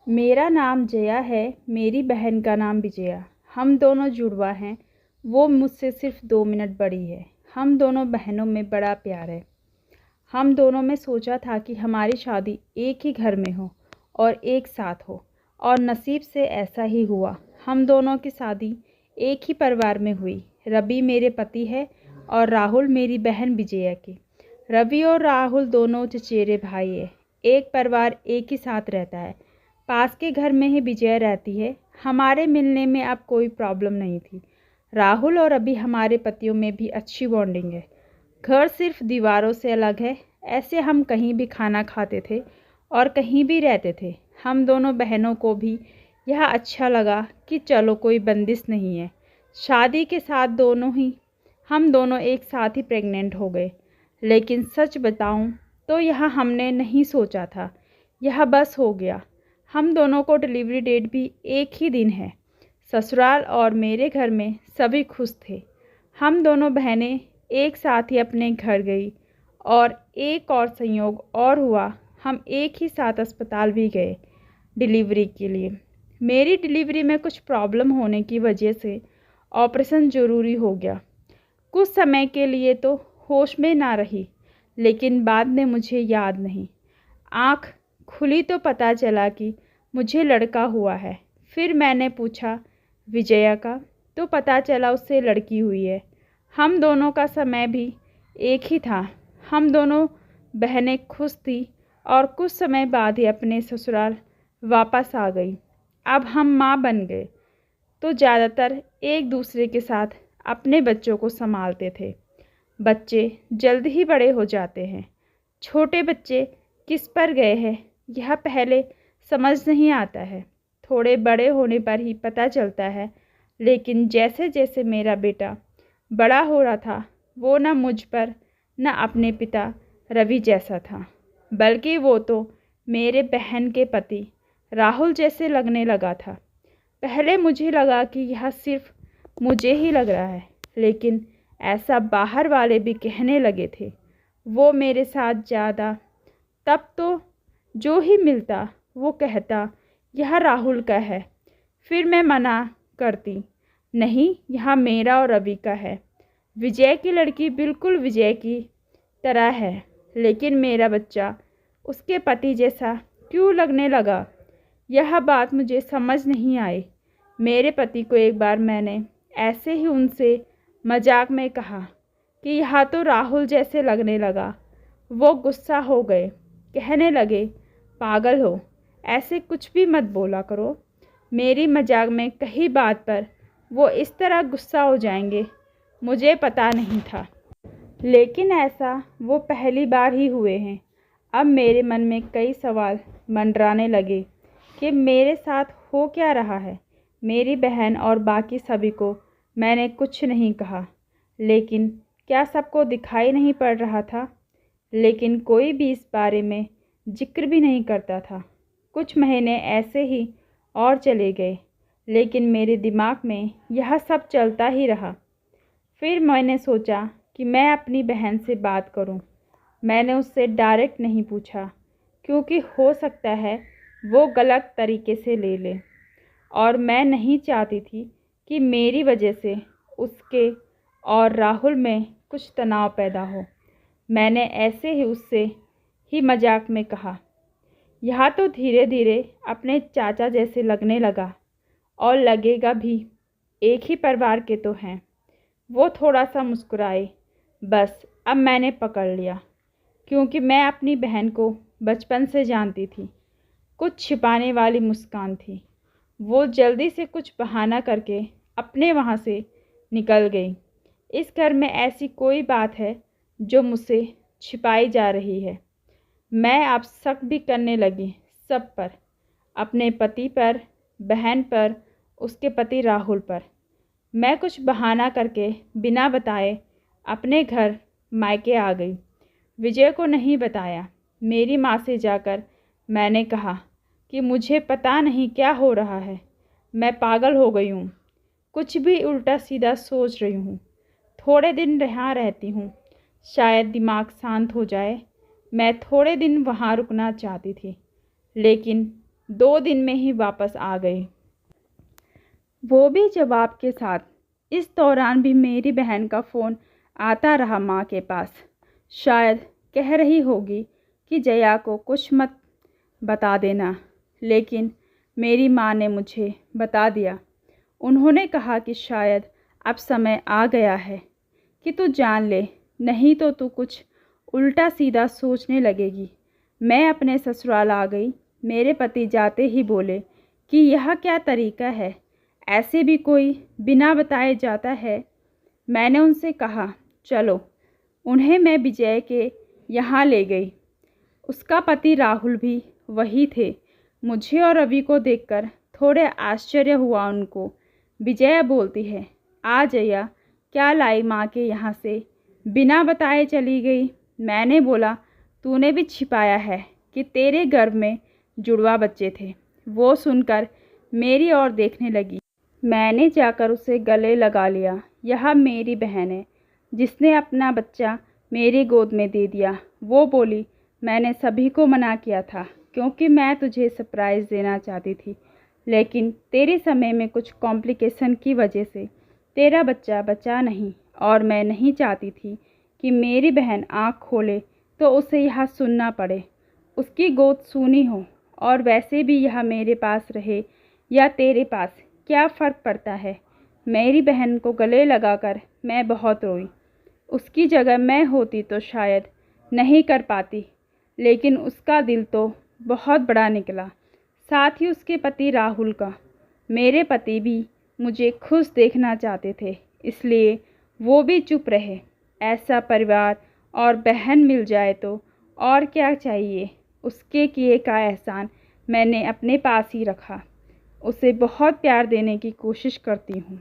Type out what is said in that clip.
मेरा नाम जया है, मेरी बहन का नाम विजया। हम दोनों जुड़वा हैं। वो मुझसे सिर्फ 2 मिनट बड़ी है। हम दोनों बहनों में बड़ा प्यार है। हम दोनों में सोचा था कि हमारी शादी एक ही घर में हो और एक साथ हो, और नसीब से ऐसा ही हुआ। हम दोनों की शादी एक ही परिवार में हुई। रवि मेरे पति है और राहुल मेरी बहन विजया की। रवि और राहुल दोनों चचेरे भाई हैं। एक परिवार एक ही साथ रहता है। पास के घर में ही विजया रहती है। हमारे मिलने में अब कोई प्रॉब्लम नहीं थी। राहुल और अभी हमारे पतियों में भी अच्छी बॉन्डिंग है। घर सिर्फ दीवारों से अलग है। ऐसे हम कहीं भी खाना खाते थे और कहीं भी रहते थे। हम दोनों बहनों को भी यह अच्छा लगा कि चलो कोई बंदिश नहीं है। शादी के साथ हम दोनों एक साथ ही प्रेग्नेंट हो गए। लेकिन सच बताऊं तो यह हमने नहीं सोचा था। यह बस हो गया। हम दोनों को डिलीवरी डेट भी एक ही दिन है। ससुराल और मेरे घर में सभी खुश थे। हम दोनों बहनें एक साथ ही अपने घर गई और एक और संयोग और हुआ। हम एक ही साथ अस्पताल भी गए डिलीवरी के लिए। मेरी डिलीवरी में कुछ प्रॉब्लम होने की वजह से ऑपरेशन ज़रूरी हो गया। कुछ समय के लिए तो होश में ना रही, लेकिन बाद में मुझे याद नहीं। आँख खुली तो पता चला कि मुझे लड़का हुआ है। फिर मैंने पूछा विजया का, तो पता चला उससे लड़की हुई है। हम दोनों का समय भी एक ही था। हम दोनों बहनें खुश थी और कुछ समय बाद ही अपने ससुराल वापस आ गई। अब हम माँ बन गए तो ज़्यादातर एक दूसरे के साथ अपने बच्चों को संभालते थे। बच्चे जल्द ही बड़े हो जाते हैं। छोटे बच्चे किस पर गए हैं यह पहले समझ नहीं आता है। थोड़े बड़े होने पर ही पता चलता है। लेकिन जैसे जैसे मेरा बेटा बड़ा हो रहा था, वो न मुझ पर न अपने पिता रवि जैसा था, बल्कि वो तो मेरे बहन के पति राहुल जैसे लगने लगा था। पहले मुझे लगा कि यह सिर्फ मुझे ही लग रहा है, लेकिन ऐसा बाहर वाले भी कहने लगे थे। वो मेरे साथ ज़्यादा तब तो जो ही मिलता वो कहता यह राहुल का है। फिर मैं मना करती, नहीं यह मेरा और रवि का है। विजय की लड़की बिल्कुल विजय की तरह है, लेकिन मेरा बच्चा उसके पति जैसा क्यों लगने लगा, यह बात मुझे समझ नहीं आई। मेरे पति को एक बार मैंने ऐसे ही उनसे मजाक में कहा कि यह तो राहुल जैसे लगने लगा। वो गुस्सा हो गए, कहने लगे पागल हो, ऐसे कुछ भी मत बोला करो। मेरी मजाक में कही बात पर वो इस तरह गुस्सा हो जाएंगे मुझे पता नहीं था, लेकिन ऐसा वो पहली बार ही हुए हैं। अब मेरे मन में कई सवाल मंडराने लगे कि मेरे साथ हो क्या रहा है। मेरी बहन और बाकी सभी को मैंने कुछ नहीं कहा, लेकिन क्या सबको दिखाई नहीं पड़ रहा था? लेकिन कोई भी इस बारे में जिक्र भी नहीं करता था। कुछ महीने ऐसे ही और चले गए, लेकिन मेरे दिमाग में यह सब चलता ही रहा। फिर मैंने सोचा कि मैं अपनी बहन से बात करूं। मैंने उससे डायरेक्ट नहीं पूछा, क्योंकि हो सकता है वो गलत तरीके से ले ले, और मैं नहीं चाहती थी कि मेरी वजह से उसके और राहुल में कुछ तनाव पैदा हो। मैंने ऐसे ही उससे ही मजाक में कहा, यह तो धीरे धीरे अपने चाचा जैसे लगने लगा, और लगेगा भी, एक ही परिवार के तो हैं। वो थोड़ा सा मुस्कुराए। बस अब मैंने पकड़ लिया, क्योंकि मैं अपनी बहन को बचपन से जानती थी। कुछ छिपाने वाली मुस्कान थी। वो जल्दी से कुछ बहाना करके अपने वहाँ से निकल गई। इस घर में ऐसी कोई बात है जो मुझसे छिपाई जा रही है। मैं अब शक भी करने लगी सब पर, अपने पति पर, बहन पर, उसके पति राहुल पर। मैं कुछ बहाना करके बिना बताए अपने घर मायके आ गई। विजय को नहीं बताया। मेरी माँ से जाकर मैंने कहा कि मुझे पता नहीं क्या हो रहा है, मैं पागल हो गई हूँ, कुछ भी उल्टा सीधा सोच रही हूँ। थोड़े दिन यहाँ रहती हूँ, शायद दिमाग शांत हो जाए। मैं थोड़े दिन वहाँ रुकना चाहती थी, लेकिन 2 दिन में ही वापस आ गए, वो भी जवाब के साथ। इस दौरान भी मेरी बहन का फ़ोन आता रहा माँ के पास। शायद कह रही होगी कि जया को कुछ मत बता देना, लेकिन मेरी माँ ने मुझे बता दिया। उन्होंने कहा कि शायद अब समय आ गया है कि तू जान ले, नहीं तो तू कुछ उल्टा सीधा सोचने लगेगी। मैं अपने ससुराल आ गई। मेरे पति जाते ही बोले कि यह क्या तरीका है, ऐसे भी कोई बिना बताए जाता है। मैंने उनसे कहा चलो। उन्हें मैं विजय के यहाँ ले गई। उसका पति राहुल भी वही थे। मुझे और रवि को देखकर थोड़े आश्चर्य हुआ उनको। विजया बोलती है, आ जया, क्या लाई माँ के यहाँ से, बिना बताए चली गई। मैंने बोला, तूने भी छिपाया है कि तेरे गर्भ में जुड़वा बच्चे थे। वो सुनकर मेरी ओर देखने लगी। मैंने जाकर उसे गले लगा लिया। यह मेरी बहन है जिसने अपना बच्चा मेरी गोद में दे दिया। वो बोली, मैंने सभी को मना किया था क्योंकि मैं तुझे सरप्राइज़ देना चाहती थी, लेकिन तेरे समय में कुछ कॉम्प्लिकेशन की वजह से तेरा बच्चा बचा नहीं, और मैं नहीं चाहती थी कि मेरी बहन आँख खोले तो उसे यह सुनना पड़े। उसकी गोद सूनी हो, और वैसे भी यह मेरे पास रहे या तेरे पास, क्या फ़र्क पड़ता है। मेरी बहन को गले लगाकर मैं बहुत रोई। उसकी जगह मैं होती तो शायद नहीं कर पाती, लेकिन उसका दिल तो बहुत बड़ा निकला, साथ ही उसके पति राहुल का। मेरे पति भी मुझे खुश देखना चाहते थे, इसलिए वो भी चुप रहे। ऐसा परिवार और बहन मिल जाए तो और क्या चाहिए। उसके किए का एहसान मैंने अपने पास ही रखा। उसे बहुत प्यार देने की कोशिश करती हूँ।